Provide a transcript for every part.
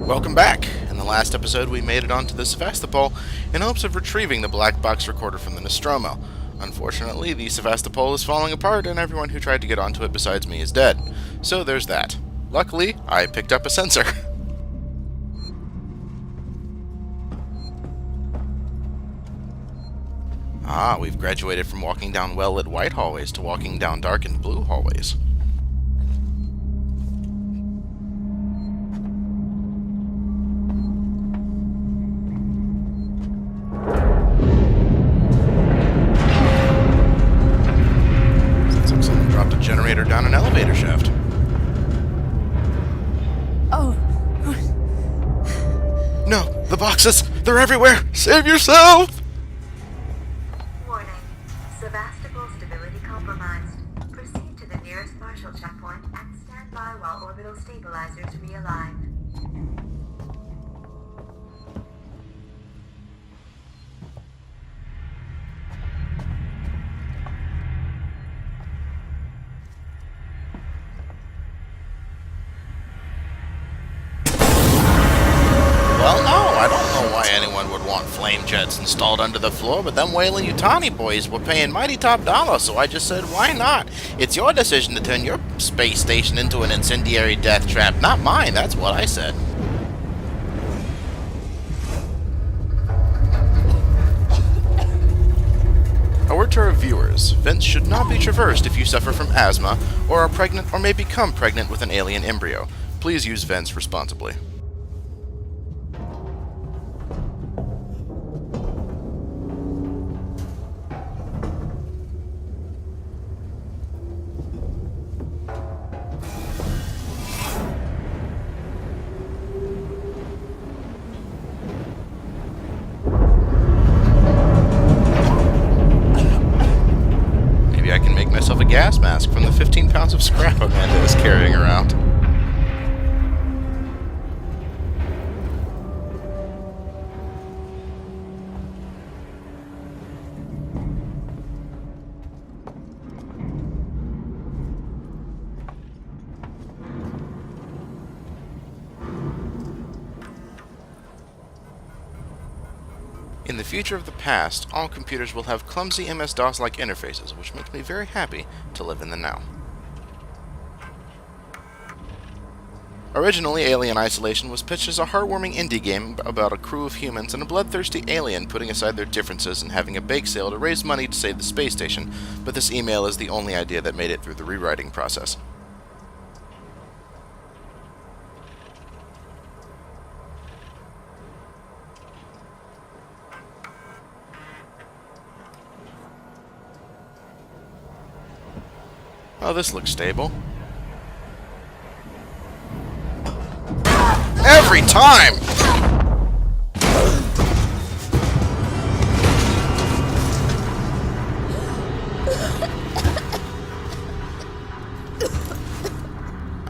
Welcome back! In the last episode we made it onto the Sevastopol in hopes of retrieving the black box recorder from the Nostromo. Unfortunately, the Sevastopol is falling apart and everyone who tried to get onto it besides me is dead. So there's that. Luckily, I picked up a sensor. We've graduated from walking down well-lit white hallways to walking down dark and blue hallways. Generator down an elevator shaft. Oh. No, the boxes! They're everywhere! Save yourself! Warning. Sevastopol stability compromised. Proceed to the nearest partial checkpoint and stand by while orbital stabilizers realign. Well, no, I don't know why anyone would want flame jets installed under the floor, but them Weyland Yutani boys were paying mighty top dollar, so I just said, why not? It's your decision to turn your space station into an incendiary death trap, not mine, that's what I said. A word to our viewers, vents should not be traversed if you suffer from asthma, or are pregnant or may become pregnant with an alien embryo. Please use vents responsibly. Myself a gas mask from the 15 pounds of scrap Amanda is carrying around. In the future of the past, all computers will have clumsy MS-DOS-like interfaces, which makes me very happy to live in the now. Originally, Alien Isolation was pitched as a heartwarming indie game about a crew of humans and a bloodthirsty alien putting aside their differences and having a bake sale to raise money to save the space station, but this email is the only idea that made it through the rewriting process. Oh, this looks stable. Every time!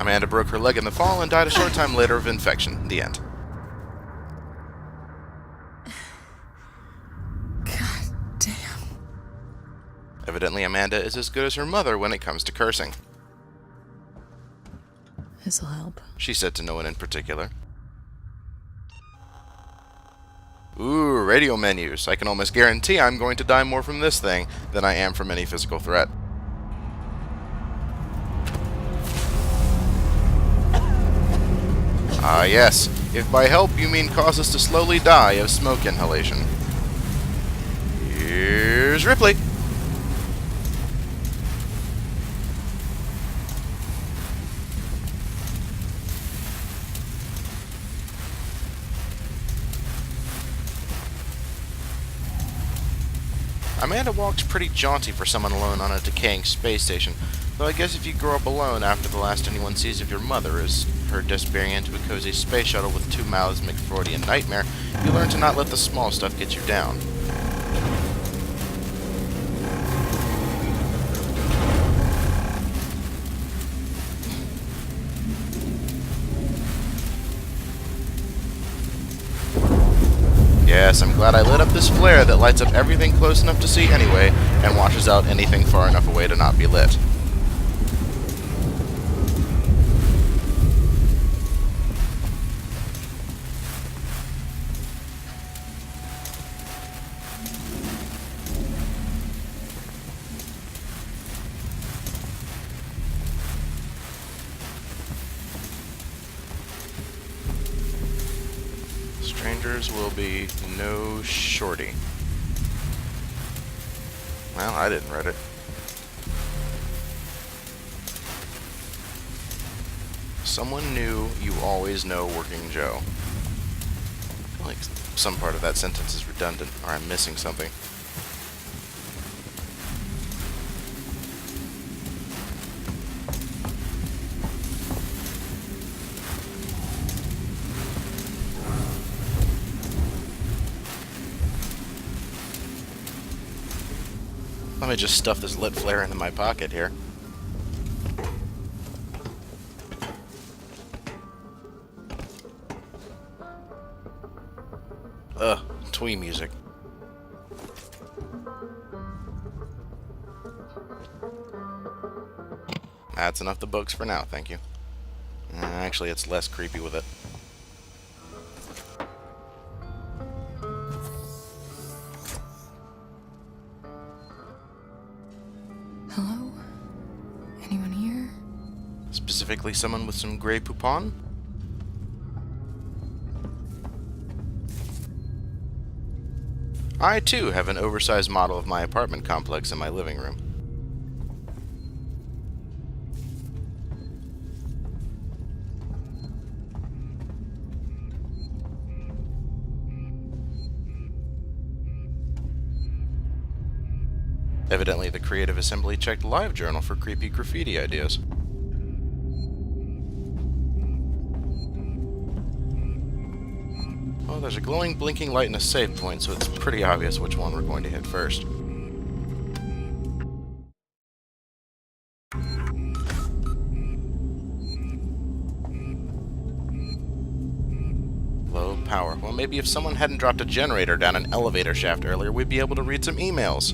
Amanda broke her leg in the fall and died a short time later of infection. The end. Evidently, Amanda is as good as her mother when it comes to cursing. This'll help. She said to no one in particular. Ooh, radio menus. I can almost guarantee I'm going to die more from this thing than I am from any physical threat. Ah, yes. If by help you mean cause us to slowly die of smoke inhalation. Here's Ripley. Amanda walks pretty jaunty for someone alone on a decaying space station, though I guess if you grow up alone after the last anyone sees of your mother is her disappearing into a cozy space shuttle with 2 mouths McFreudian nightmare, you learn to not let the small stuff get you down. Yes, I'm glad I lit up this flare that lights up everything close enough to see anyway, and washes out anything far enough away to not be lit. characters will be no shorty. Well, I didn't read it. Someone new you always know, Working Joe. I feel like some part of that sentence is redundant, or I'm missing something. Let me just stuff this lit flare into my pocket here. Ugh, twee music. That's enough the books for now, thank you. Actually, it's less creepy with it. Hello? Anyone here? Specifically someone with some gray poupon? I, too, have an oversized model of my apartment complex in my living room. Evidently, the Creative Assembly checked LiveJournal for creepy graffiti ideas. Well, there's a glowing, blinking light and a save point, so it's pretty obvious which one we're going to hit first. Low power. Well, maybe if someone hadn't dropped a generator down an elevator shaft earlier, we'd be able to read some emails.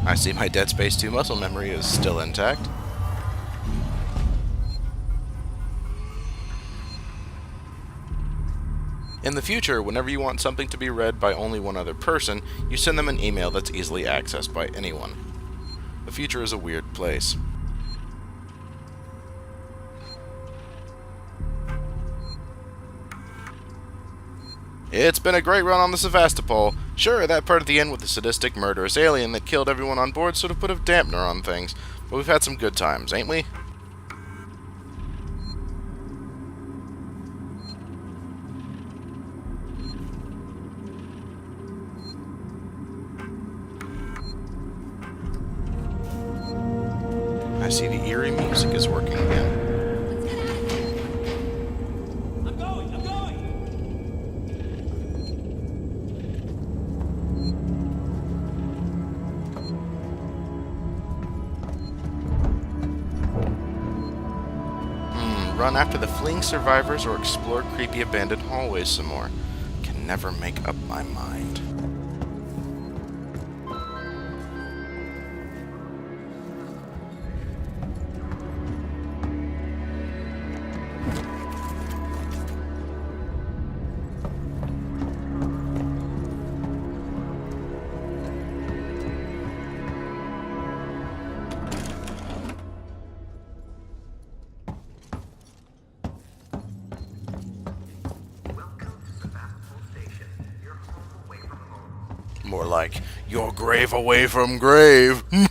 I see my Dead Space 2 muscle memory is still intact. In the future, whenever you want something to be read by only one other person, you send them an email that's easily accessed by anyone. The future is a weird place. It's been a great run on the Sevastopol. Sure, that part at the end with the sadistic, murderous alien that killed everyone on board sort of put a dampener on things, but we've had some good times, ain't we? I see the eerie music is working again. I'm going! Run after the fleeing survivors or explore creepy abandoned hallways some more. Can never make up my mind. More like, your grave away from grave. Well,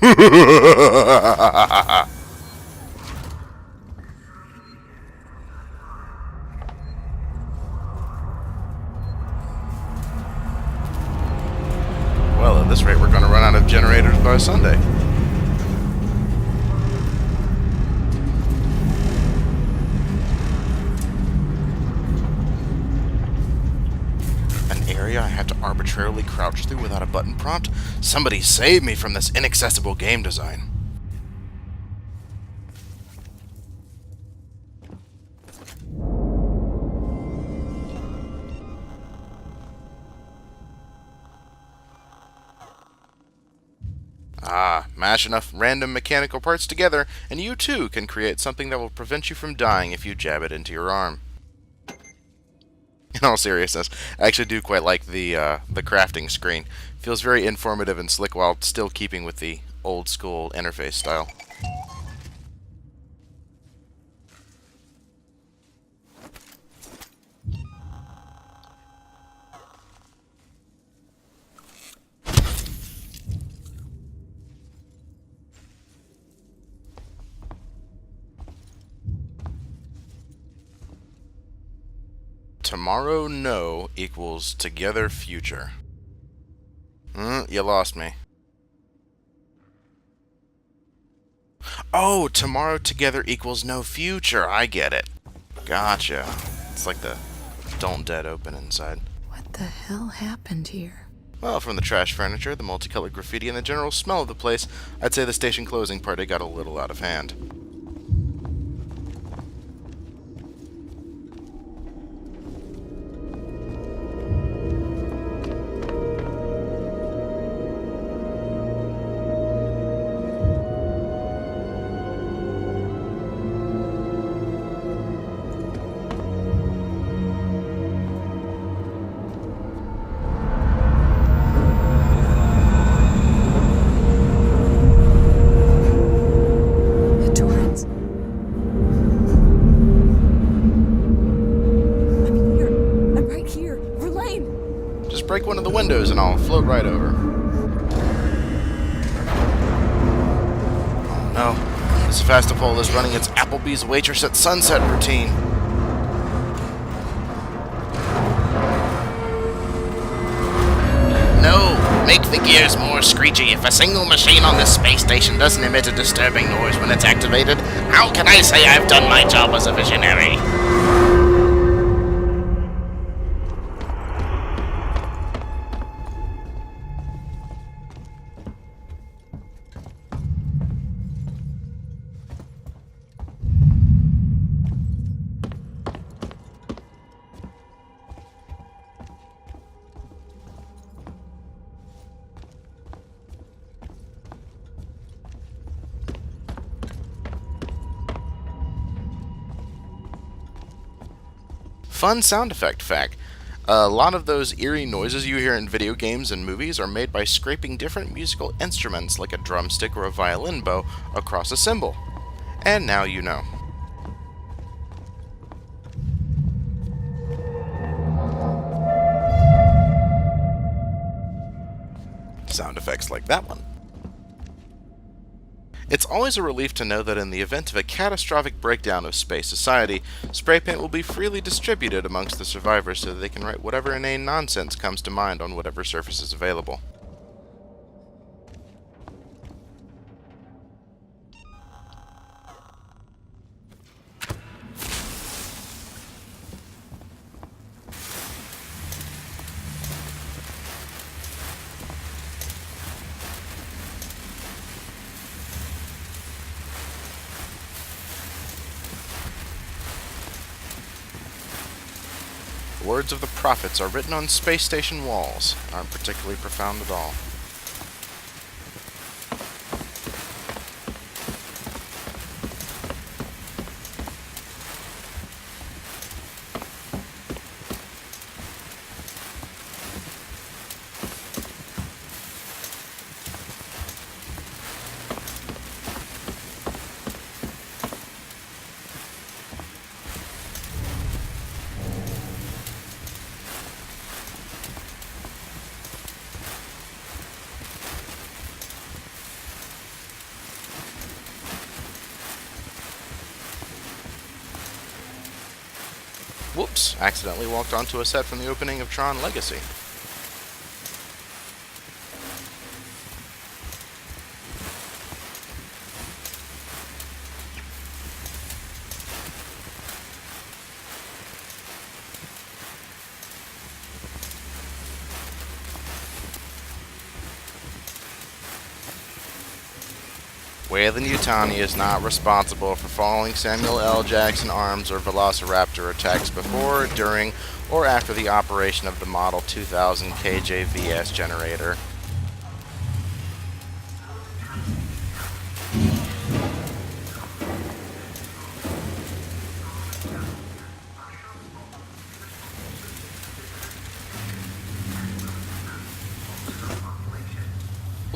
at this rate, we're going to run out of generators by Sunday. I have to arbitrarily crouch through without a button prompt? Somebody save me from this inaccessible game design. Mash enough random mechanical parts together, and you too can create something that will prevent you from dying if you jab it into your arm. In all seriousness, I actually do quite like the crafting screen. Feels very informative and slick while still keeping with the old school interface style. Tomorrow no equals together future. You lost me. Oh, tomorrow together equals no future. I get it. Gotcha. It's like the don't dead open inside. What the hell happened here? Well, from the trash furniture, the multicolored graffiti, and the general smell of the place, I'd say the station closing party got a little out of hand. The torrents. I'm here. I'm right here. Verlaine! Just break one of the windows and I'll float right over. Oh no. The Sevastopol is running its Applebee's waitress at sunset routine. No! Make the gears more screechy. If a single machine on this space station doesn't emit a disturbing noise when it's activated, how can I say I've done my job as a visionary? Fun sound effect fact. A lot of those eerie noises you hear in video games and movies are made by scraping different musical instruments like a drumstick or a violin bow across a cymbal. And now you know. Sound effects like that one. It's always a relief to know that in the event of a catastrophic breakdown of space society, spray paint will be freely distributed amongst the survivors so that they can write whatever inane nonsense comes to mind on whatever surface is available. The words of the prophets are written on space station walls, aren't particularly profound at all. Whoops, accidentally walked onto a set from the opening of Tron Legacy. Weyland-Yutani is not responsible for falling Samuel L. Jackson arms or Velociraptor attacks before, during, or after the operation of the Model 2000 KJVS generator.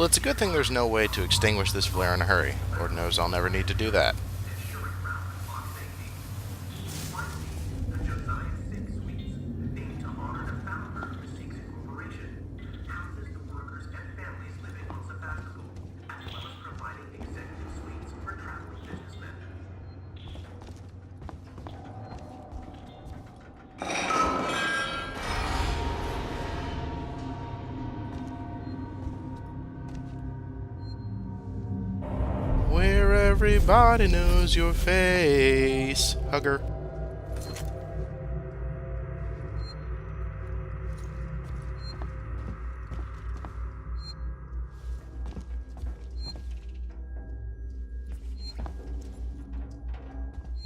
Well, it's a good thing there's no way to extinguish this flare in a hurry. Lord knows I'll never need to do that. Where everybody knows your face. Hugger.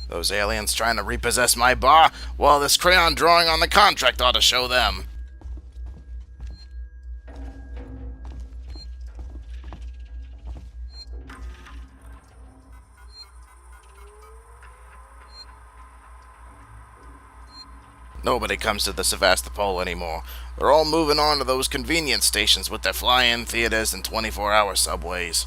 Those aliens trying to repossess my bar? Well, this crayon drawing on the contract ought to show them. Nobody comes to the Sevastopol anymore. They're all moving on to those convenience stations with their fly-in theaters and 24-hour subways.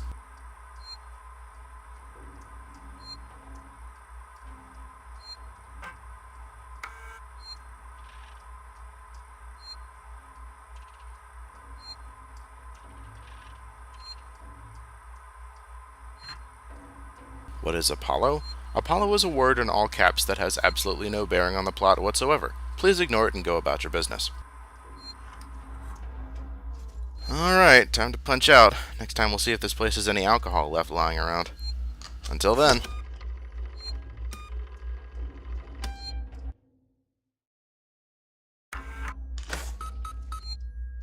What is Apollo? Apollo is a word in all caps that has absolutely no bearing on the plot whatsoever. Please ignore it and go about your business. Alright, time to punch out. Next time we'll see if this place has any alcohol left lying around. Until then.